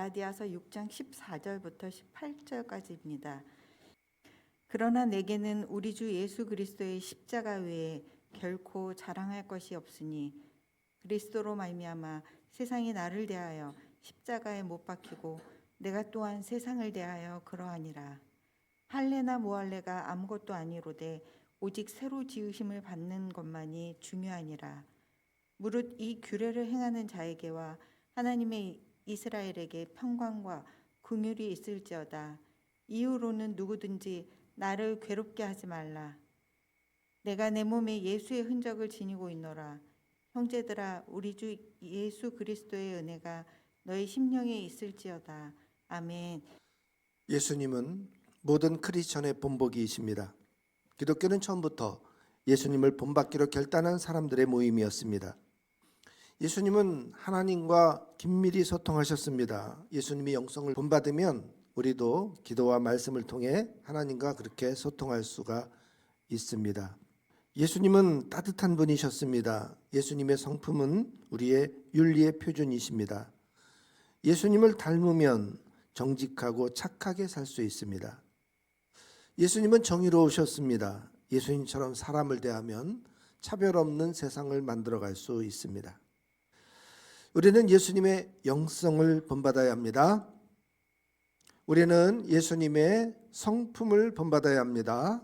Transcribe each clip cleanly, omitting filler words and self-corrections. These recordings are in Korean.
갈라디아서 6장 14절부터 18절까지입니다. 그러나 내게는 우리 주 예수 그리스도의 십자가 외에 결코 자랑할 것이 없으니 그리스도로 말미암아 세상이 나를 대하여 십자가에 못 박히고 내가 또한 세상을 대하여 그러하니라. 할례나 무할례가 아무것도 아니로되 오직 새로 지으심을 받는 것만이 중요하니라. 무릇 이 규례를 행하는 자에게와 하나님의 이스라엘에게 평강과 긍휼이 있을지어다. 이후로는 누구든지 나를 괴롭게 하지 말라. 내가 내 몸에 예수의 흔적을 지니고 있노라. 형제들아, 우리 주 예수 그리스도의 은혜가 너희 심령에 있을지어다. 아멘. 예수님은 모든 크리스천의 본보기이십니다. 기독교는 처음부터 예수님을 본받기로 결단한 사람들의 모임이었습니다. 예수님은 하나님과 긴밀히 소통하셨습니다. 예수님이 영성을 본받으면 우리도 기도와 말씀을 통해 하나님과 그렇게 소통할 수가 있습니다. 예수님은 따뜻한 분이셨습니다. 예수님의 성품은 우리의 윤리의 표준이십니다. 예수님을 닮으면 정직하고 착하게 살 수 있습니다. 예수님은 정의로우셨습니다. 예수님처럼 사람을 대하면 차별 없는 세상을 만들어갈 수 있습니다. 우리는 예수님의 영성을 본받아야 합니다. 우리는 예수님의 성품을 본받아야 합니다.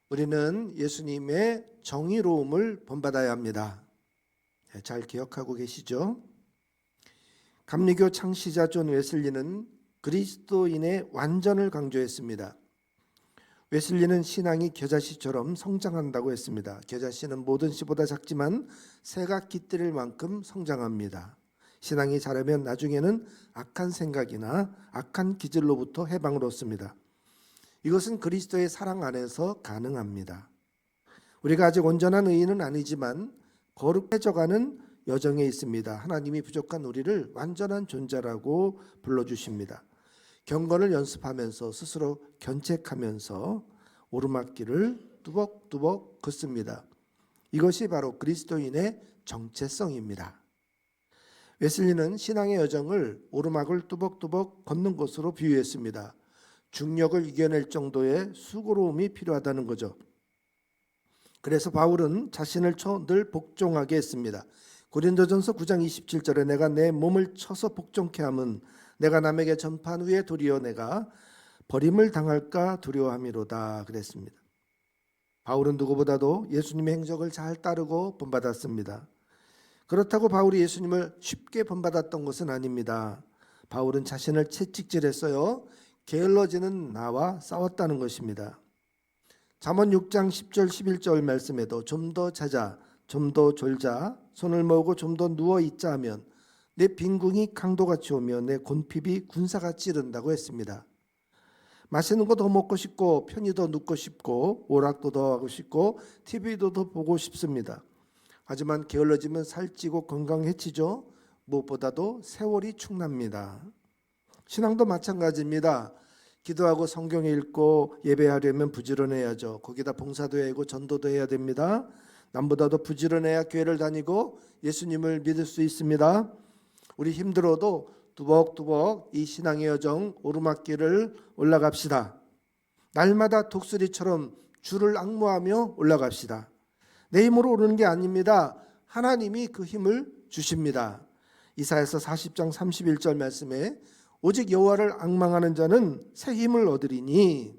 우리는 예수님의 정의로움을 본받아야 합니다. 잘 기억하고 계시죠? 감리교 창시자 존 웨슬리는 그리스도인의 완전을 강조했습니다. 웨슬리는 신앙이 겨자씨처럼 성장한다고 했습니다. 겨자씨는 모든 씨보다 작지만 새가 깃들일 만큼 성장합니다. 신앙이 자라면 나중에는 악한 생각이나 악한 기질로부터 해방을 얻습니다. 이것은 그리스도의 사랑 안에서 가능합니다. 우리가 아직 온전한 의인은 아니지만 거룩해져가는 여정에 있습니다. 하나님이 부족한 우리를 완전한 존재라고 불러주십니다. 경건을 연습하면서 스스로 견책하면서 오르막길을 뚜벅뚜벅 걷습니다. 이것이 바로 그리스도인의 정체성입니다. 웨슬리는 신앙의 여정을 오르막을 뚜벅뚜벅 걷는 것으로 비유했습니다. 중력을 이겨낼 정도의 수고로움이 필요하다는 거죠. 그래서 바울은 자신을 늘 복종하게 했습니다. 고린도전서 9장 27절에 내가 내 몸을 쳐서 복종케 함은 내가 남에게 전파한 후에 도리어 내가 버림을 당할까 두려워함이로다 그랬습니다. 바울은 누구보다도 예수님의 행적을 잘 따르고 본받았습니다. 그렇다고 바울이 예수님을 쉽게 본받았던 것은 아닙니다. 바울은 자신을 채찍질했어요. 게을러지는 나와 싸웠다는 것입니다. 잠언 6장 10절 11절 말씀에도 좀 더 자자, 좀 더 졸자, 손을 모으고 좀 더 누워 있자 하면 내 빈궁이 강도같이 오며 내 곤핍이 군사같이 이른다고 했습니다. 맛있는 거 더 먹고 싶고 편히 더 눕고 싶고 오락도 더 하고 싶고 TV도 더 보고 싶습니다. 하지만 게을러지면 살찌고 건강해지죠. 무엇보다도 세월이 축납니다. 신앙도 마찬가지입니다. 기도하고 성경 읽고 예배하려면 부지런해야죠. 거기다 봉사도 해야 하고 전도도 해야 됩니다. 남보다도 부지런해야 교회를 다니고 예수님을 믿을 수 있습니다. 우리 힘들어도 뚜벅뚜벅 이 신앙의 여정 오르막길을 올라갑시다. 날마다 독수리처럼 주를 앙모하며 올라갑시다. 내 힘으로 오르는 게 아닙니다. 하나님이 그 힘을 주십니다. 이사야서 40장 31절 말씀에 오직 여호와를 앙망하는 자는 새 힘을 얻으리니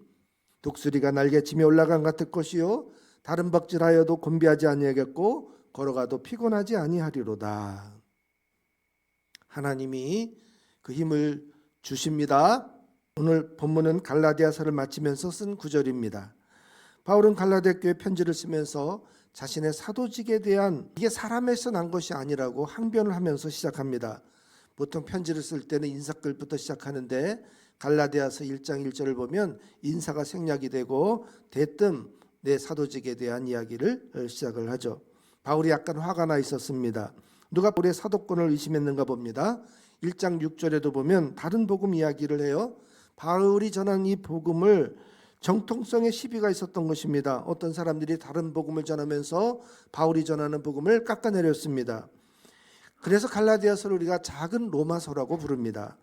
독수리가 날개치며 올라간 같을 것이요 다른 박질하여도 곤비하지 아니하겠고 걸어가도 피곤하지 아니하리로다. 하나님이 그 힘을 주십니다. 오늘 본문은 갈라디아서를 마치면서 쓴 구절입니다. 바울은 갈라디아 교회 편지를 쓰면서 자신의 사도직에 대한 이게 사람에서 난 것이 아니라고 항변을 하면서 시작합니다. 보통 편지를 쓸 때는 인사글부터 시작하는데 갈라디아서 1장 1절을 보면 인사가 생략이 되고 대뜸 내 사도직에 대한 이야기를 시작을 하죠. 바울이 약간 화가 나 있었습니다. 누가 바울의 사도권을 의심했는가 봅니다. 1장 6절에도 보면 다른 복음 이야기를 해요. 바울이 전한 이 복음을 정통성에 시비가 있었던 것입니다. 어떤 사람들이 다른 복음을 전하면서 바울이 전하는 복음을 깎아내렸습니다. 그래서 갈라디아서를 우리가 작은 로마서라고 부릅니다.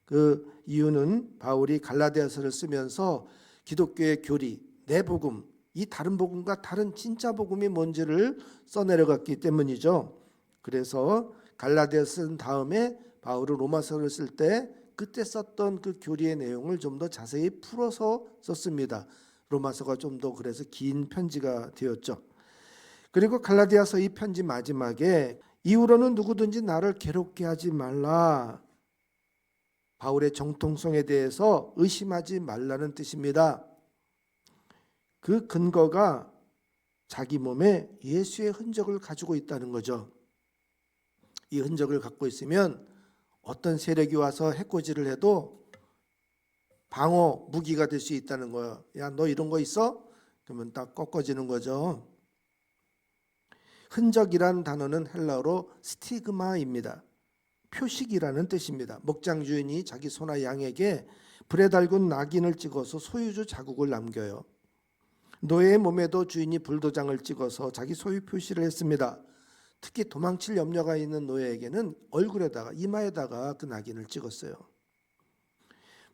그 이유는 바울이 갈라디아서를 쓰면서 기독교의 교리, 내 복음, 이 다른 복음과 다른 진짜 복음이 뭔지를 써내려갔기 때문이죠. 그래서 갈라디아서 쓴 다음에 바울은 로마서를 쓸 때 그때 썼던 그 교리의 내용을 좀 더 자세히 풀어서 썼습니다. 로마서가 좀 더 그래서 긴 편지가 되었죠. 그리고 갈라디아서 이 편지 마지막에 이후로는 누구든지 나를 괴롭게 하지 말라. 바울의 정통성에 대해서 의심하지 말라는 뜻입니다. 그 근거가 자기 몸에 예수의 흔적을 가지고 있다는 거죠. 이 흔적을 갖고 있으면 어떤 세력이 와서 해코지를 해도 방어 무기가 될 수 있다는 거예요. 야, 너 이런 거 있어? 그러면 딱 꺾어지는 거죠. 흔적이란 단어는 헬라어로 스티그마입니다. 표식이라는 뜻입니다. 목장 주인이 자기 소나 양에게 불에 달군 낙인을 찍어서 소유주 자국을 남겨요. 노예의 몸에도 주인이 불도장을 찍어서 자기 소유 표시를 했습니다. 특히 도망칠 염려가 있는 노예에게는 얼굴에다가 이마에다가 그 낙인을 찍었어요.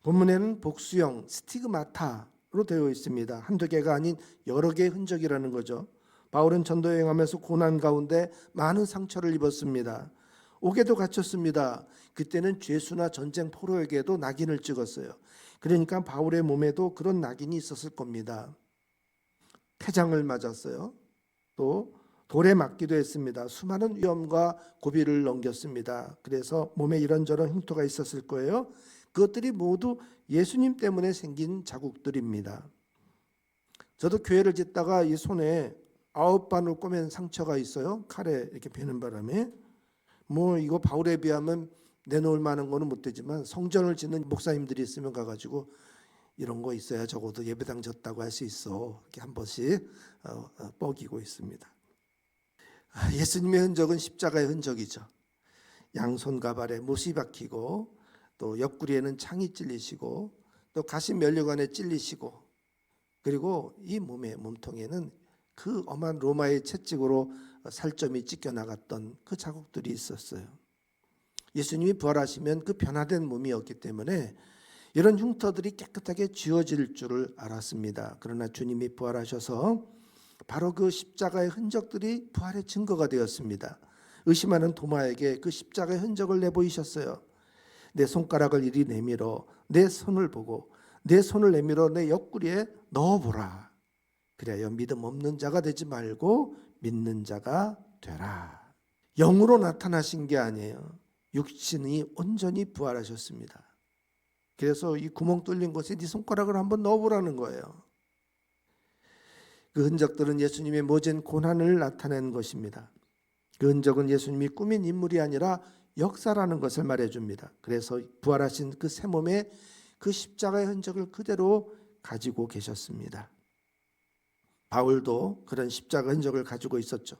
본문에는 복수형 스티그마타로 되어 있습니다. 한두 개가 아닌 여러 개의 흔적이라는 거죠. 바울은 전도 여행하면서 고난 가운데 많은 상처를 입었습니다. 옥에도 갇혔습니다. 그때는 죄수나 전쟁 포로에게도 낙인을 찍었어요. 그러니까 바울의 몸에도 그런 낙인이 있었을 겁니다. 태장을 맞았어요. 또 돌에 맞기도 했습니다. 수많은 위험과 고비를 넘겼습니다. 그래서 몸에 이런저런 흉터가 있었을 거예요. 그것들이 모두 예수님 때문에 생긴 자국들입니다. 저도 교회를 짓다가 이 손에 9반을 꼬맨 상처가 있어요. 칼에 이렇게 베는 바람에. 뭐 이거 바울에 비하면 내놓을 만한 거는 못 되지만 성전을 짓는 목사님들이 있으면 가가지고 이런 거 있어야 적어도 예배당 졌다고 할 수 있어. 이렇게 한 번씩 뻐기고 있습니다. 예수님의 흔적은 십자가의 흔적이죠. 양손 가발에 못이 박히고 또 옆구리에는 창이 찔리시고 또 가시 면류관에 찔리시고 그리고 이 몸통에는 그 엄한 로마의 채찍으로 살점이 찢겨 나갔던 그 자국들이 있었어요. 예수님이 부활하시면 그 변화된 몸이었기 때문에 이런 흉터들이 깨끗하게 지워질 줄을 알았습니다. 그러나 주님이 부활하셔서 바로 그 십자가의 흔적들이 부활의 증거가 되었습니다. 의심하는 도마에게 그 십자가의 흔적을 내보이셨어요. 내 손가락을 이리 내밀어 내 손을 보고 내 손을 내밀어 내 옆구리에 넣어보라. 그래야 믿음 없는 자가 되지 말고 믿는 자가 되라. 영으로 나타나신 게 아니에요. 육신이 온전히 부활하셨습니다. 그래서 이 구멍 뚫린 곳에 네 손가락을 한번 넣어보라는 거예요. 그 흔적들은 예수님의 모진 고난을 나타낸 것입니다. 그 흔적은 예수님이 꾸민 인물이 아니라 역사라는 것을 말해줍니다. 그래서 부활하신 그 새 몸에 그 십자가의 흔적을 그대로 가지고 계셨습니다. 바울도 그런 십자가 흔적을 가지고 있었죠.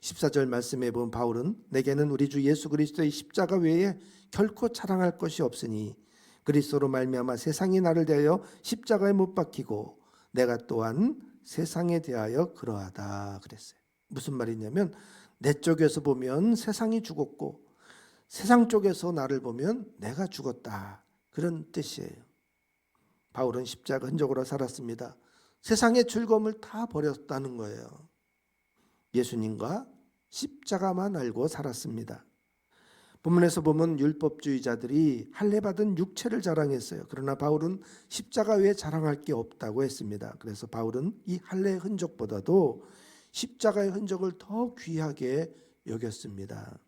14절 말씀에 보면 바울은 내게는 우리 주 예수 그리스도의 십자가 외에 결코 자랑할 것이 없으니 그리스도로 말미암아 세상이 나를 대하여 십자가에 못 박히고 내가 또한 세상에 대하여 그러하다 그랬어요. 무슨 말이냐면 내 쪽에서 보면 세상이 죽었고 세상 쪽에서 나를 보면 내가 죽었다 그런 뜻이에요. 바울은 십자가 흔적으로 살았습니다. 세상의 즐거움을 다 버렸다는 거예요. 예수님과 십자가만 알고 살았습니다. 본문에서 보면 율법주의자들이 할례받은 육체를 자랑했어요. 그러나 바울은 십자가 외에 자랑할 게 없다고 했습니다. 그래서 바울은 이 할례의 흔적보다도 십자가의 흔적을 더 귀하게 여겼습니다.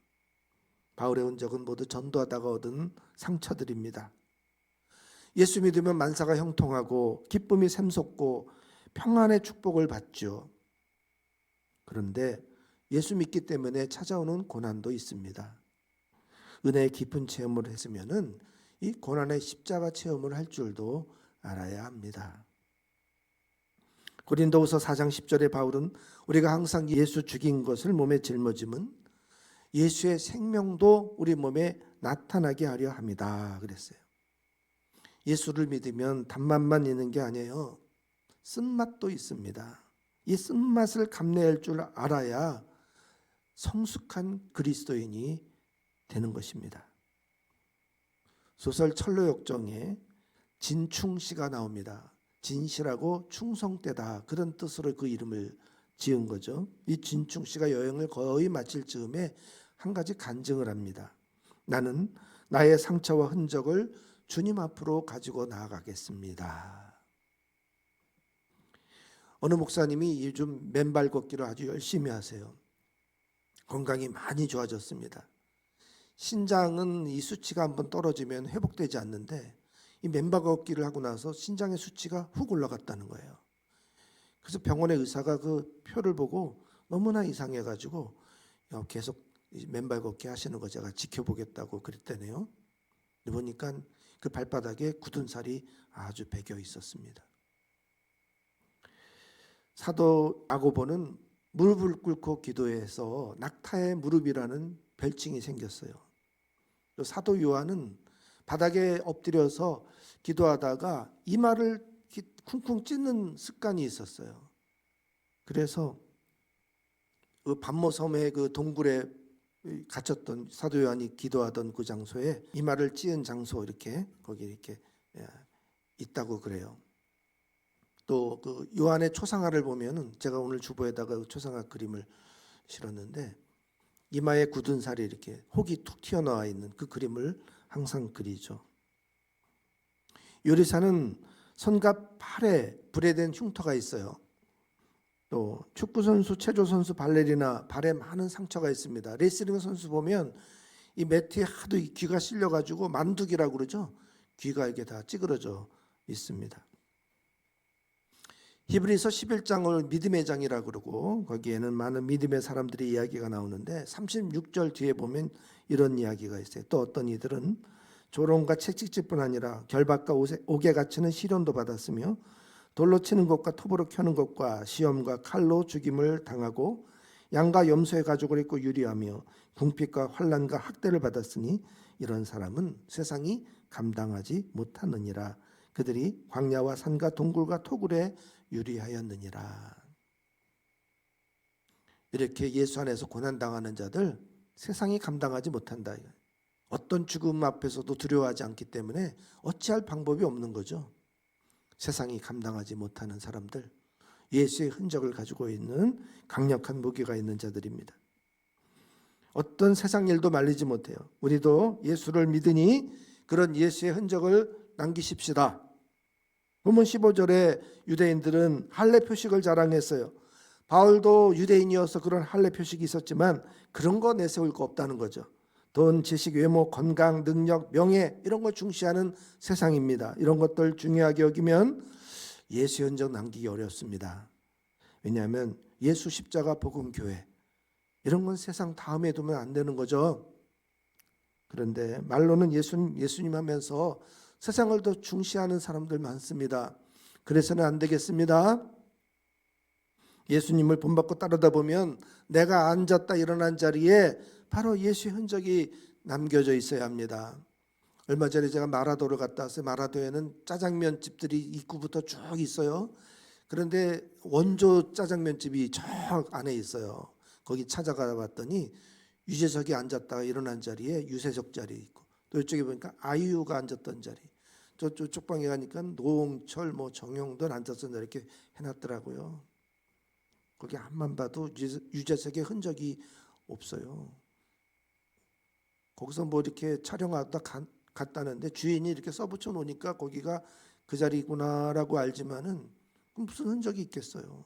바울의 흔적은 모두 전도하다가 얻은 상처들입니다. 예수 믿으면 만사가 형통하고 기쁨이 샘솟고 평안의 축복을 받죠. 그런데 예수 믿기 때문에 찾아오는 고난도 있습니다. 은혜의 깊은 체험을 했으면은 이 고난의 십자가 체험을 할 줄도 알아야 합니다. 고린도후서 4장 10절에 바울은 우리가 항상 예수 죽인 것을 몸에 짊어짐은 예수의 생명도 우리 몸에 나타나게 하려 합니다. 그랬어요. 예수를 믿으면 단맛만 있는 게 아니에요. 쓴맛도 있습니다. 이 쓴맛을 감내할 줄 알아야 성숙한 그리스도인이 되는 것입니다. 소설 철로역정에 진충씨가 나옵니다. 진시라고 충성되다 그런 뜻으로 그 이름을 지은 거죠. 이 진충씨가 여행을 거의 마칠 즈음에 한 가지 간증을 합니다. 나는 나의 상처와 흔적을 주님 앞으로 가지고 나아가겠습니다. 어느 목사님이 요즘 맨발 걷기를 아주 열심히 하세요. 건강이 많이 좋아졌습니다. 신장은 이 수치가 한번 떨어지면 회복되지 않는데 이 맨발 걷기를 하고 나서 신장의 수치가 훅 올라갔다는 거예요. 그래서 병원의 의사가 그 표를 보고 너무나 이상해가지고 계속 맨발 걷기 하시는 거 제가 지켜보겠다고 그랬다네요. 보니까 그 발바닥에 굳은 살이 아주 배겨 있었습니다. 사도 야고보는 무릎을 꿇고 기도해서 낙타의 무릎이라는 별칭이 생겼어요. 또 사도 요한은 바닥에 엎드려서 기도하다가 이마를 쿵쿵 찢는 습관이 있었어요. 그래서 그 반모섬의 그 동굴에 갇혔던 사도 요한이 기도하던 그 장소에 이마를 찢은 장소 이렇게 거기 이렇게 있다고 그래요. 또 그 요한의 초상화를 보면은 제가 오늘 주보에다가 초상화 그림을 실었는데 이마에 굳은 살이 이렇게 혹이 툭 튀어나와 있는 그 그림을 항상 그리죠. 요리사는 손과 팔에 불에 댄 흉터가 있어요. 또 축구 선수, 체조 선수, 발레리나 발에 많은 상처가 있습니다. 레슬링 선수 보면 이 매트에 하도 이 귀가 실려 가지고 만두기라고 그러죠. 귀가 이게 다 찌그러져 있습니다. 히브리서 11장을 믿음의 장이라고 그러고 거기에는 많은 믿음의 사람들의 이야기가 나오는데 36절 뒤에 보면 이런 이야기가 있어요. 또 어떤 이들은 조롱과 채찍질뿐 아니라 결박과 옥에 갇히는 시련도 받았으며 돌로 치는 것과 톱으로 켜는 것과 시험과 칼로 죽임을 당하고 양과 염소의 가죽을 입고 유리하며 궁핍과 환난과 학대를 받았으니 이런 사람은 세상이 감당하지 못하느니라. 그들이 광야와 산과 동굴과 토굴에 유리하였느니라. 이렇게 예수 안에서 고난당하는 자들 세상이 감당하지 못한다. 어떤 죽음 앞에서도 두려워하지 않기 때문에 어찌할 방법이 없는 거죠. 세상이 감당하지 못하는 사람들, 예수의 흔적을 가지고 있는 강력한 무기가 있는 자들입니다. 어떤 세상 일도 말리지 못해요. 우리도 예수를 믿으니 그런 예수의 흔적을 남기십시다. 본문 15절에 유대인들은 할례 표식을 자랑했어요. 바울도 유대인이어서 그런 할례 표식이 있었지만 그런 거 내세울 거 없다는 거죠. 돈, 지식, 외모, 건강, 능력, 명예 이런 걸 중시하는 세상입니다. 이런 것들 중요하게 여기면 예수의 흔적 남기기 어렵습니다. 왜냐하면 예수 십자가 복음 교회 이런 건 세상 다음에 두면 안 되는 거죠. 그런데 말로는 예수님 하면서 세상을 더 중시하는 사람들 많습니다. 그래서는 안 되겠습니다. 예수님을 본받고 따르다 보면 내가 앉았다 일어난 자리에 바로 예수의 흔적이 남겨져 있어야 합니다. 얼마 전에 제가 마라도를 갔다 왔어요. 마라도에는 짜장면 집들이 입구부터 쭉 있어요. 그런데 원조 짜장면집이 저 안에 있어요. 거기 찾아가 봤더니 유재석이 앉았다가 일어난 자리에 유재석 자리 있고 또 이쪽에 보니까 아이유가 앉았던 자리 저쪽 방에 가니까 노홍철 정용돈 앉았던 자리 이렇게 해놨더라고요. 거기 앞만 봐도 유재석의 흔적이 없어요. 거기서 이렇게 촬영하다 갔다는데 주인이 이렇게 써붙여 놓으니까 거기가 그 자리구나라고 알지만은 무슨 흔적이 있겠어요.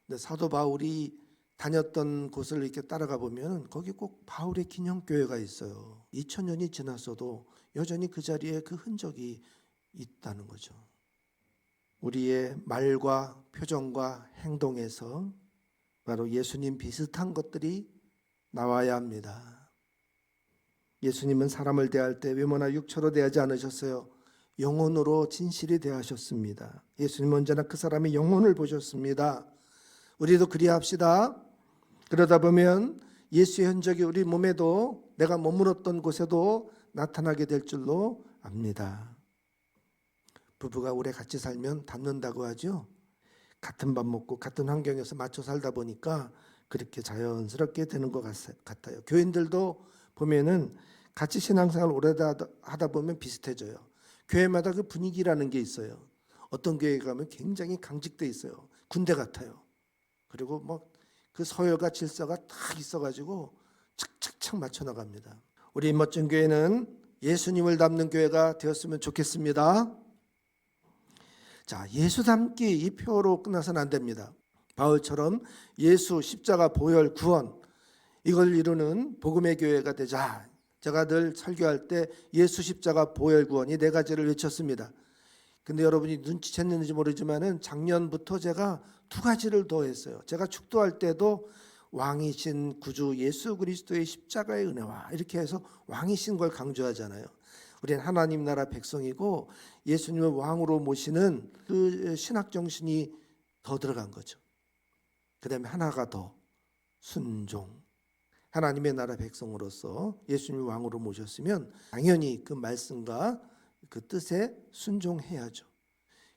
근데 사도 바울이 다녔던 곳을 이렇게 따라가 보면 거기 꼭 바울의 기념교회가 있어요. 2000년이 지났어도 여전히 그 자리에 그 흔적이 있다는 거죠. 우리의 말과 표정과 행동에서 바로 예수님 비슷한 것들이 나와야 합니다. 예수님은 사람을 대할 때 외모나 육체로 대하지 않으셨어요. 영혼으로 진실히 대하셨습니다. 예수님은 언제나 그 사람의 영혼을 보셨습니다. 우리도 그리합시다. 그러다 보면 예수의 흔적이 우리 몸에도 내가 머물렀던 곳에도 나타나게 될 줄로 압니다. 부부가 오래 같이 살면 닮는다고 하죠. 같은 밥 먹고 같은 환경에서 맞춰 살다 보니까 그렇게 자연스럽게 되는 것 같아요. 교인들도 보면은 같이 신앙생활 오래 하다 보면 비슷해져요. 교회마다 그 분위기라는 게 있어요. 어떤 교회 가면 굉장히 강직돼 있어요. 군대 같아요. 그리고 뭐 그 서열과 질서가 딱 있어가지고 착착착 맞춰 나갑니다. 우리 멋진 교회는 예수님을 닮는 교회가 되었으면 좋겠습니다. 자, 예수 닮기 이 표로 끝나서는 안 됩니다. 바울처럼 예수, 십자가, 보혈, 구원 이걸 이루는 복음의 교회가 되자. 제가 늘 설교할 때 예수, 십자가, 보혈, 구원 이 네 가지를 외쳤습니다. 근데 여러분이 눈치챘는지 모르지만은 작년부터 제가 두 가지를 더 했어요. 제가 축도할 때도 왕이신 구주 예수 그리스도의 십자가의 은혜와 이렇게 해서 왕이신 걸 강조하잖아요. 우리는 하나님 나라 백성이고 예수님을 왕으로 모시는 그 신학 정신이 더 들어간 거죠. 그다음에 하나가 더 순종. 하나님의 나라 백성으로서 예수님을 왕으로 모셨으면 당연히 그 말씀과 그 뜻에 순종해야죠.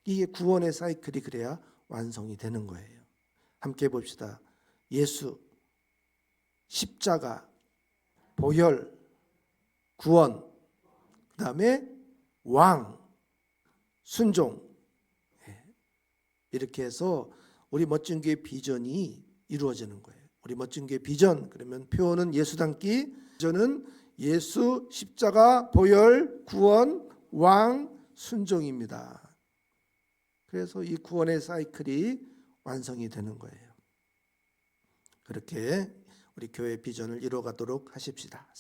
이게 구원의 사이클이 그래야 완성이 되는 거예요. 함께 봅시다. 예수, 십자가, 보혈, 구원, 그 다음에 왕, 순종. 이렇게 해서 우리 멋진 교회 비전이 이루어지는 거예요. 우리 멋진 교회 비전, 그러면 표어는 예수 닮기, 비전은 예수, 십자가, 보혈, 구원, 왕, 순종입니다. 그래서 이 구원의 사이클이 완성이 되는 거예요. 그렇게 우리 교회 비전을 이루어가도록 하십시다.